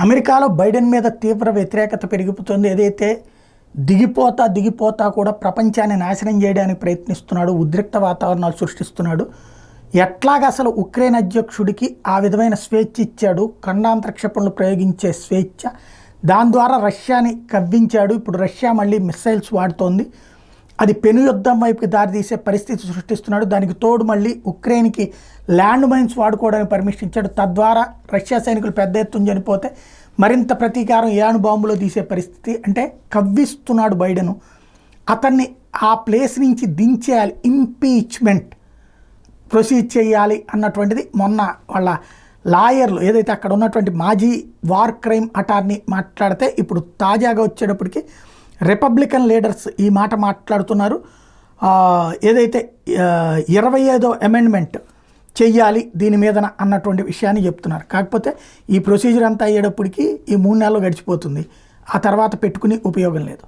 అమెరికాలో బైడెన్ మీద తీవ్ర వ్యతిరేకత పెరిగిపోతుంది. ఏదైతే దిగిపోతా కూడా ప్రపంచాన్ని నాశనం చేయడానికి ప్రయత్నిస్తున్నాడు, ఉద్రిక్త వాతావరణాలు సృష్టిస్తున్నాడు. ఎట్లాగ అసలు ఉక్రెయిన్ అధ్యక్షుడికి ఆ విధమైన స్వేచ్ఛ ఇచ్చాడు, ఖండాంతర క్షిపణులు ప్రయోగించే స్వేచ్ఛ, దాని ద్వారా రష్యాని కవ్వించాడు. ఇప్పుడు రష్యా మళ్ళీ మిస్సైల్స్ వాడుతోంది, అది పెను యుద్ధం వైపుకి దారితీసే పరిస్థితి సృష్టిస్తున్నాడు. దానికి తోడు మళ్ళీ ఉక్రెయిన్కి ల్యాండ్ మైన్స్ వాడుకోవడానికి పర్మిషన్ ఇచ్చాడు. తద్వారా రష్యా సైనికులు పెద్ద ఎత్తున చనిపోతే మరింత ప్రతీకారం ఏను బాంబులో తీసే పరిస్థితి. అంటే కవ్విస్తున్నాడు బైడెను. అతన్ని ఆ ప్లేస్ నుంచి దించేయాలి, ఇంపీచ్మెంట్ ప్రొసీడ్ చేయాలి అన్నటువంటిది మొన్న వాళ్ళ లాయర్లు ఏదైతే అక్కడ ఉన్నటువంటి మాజీ వార్ క్రైమ్ అటార్నీ మాట్లాడితే, ఇప్పుడు తాజాగా వచ్చేటప్పటికి రిపబ్లికన్ లీడర్స్ ఈ మాట మాట్లాడుతున్నారు. ఏదైతే 25వ అమెండ్మెంట్ చెయ్యాలి దీని మీదన అన్నటువంటి విషయాన్ని చెప్తున్నారు. కాకపోతే ఈ ప్రొసీజర్ అంతా అయ్యేటప్పటికి ఈ 3 నెలలు గడిచిపోతుంది. ఆ తర్వాత పెట్టుకుని ఉపయోగం లేదు.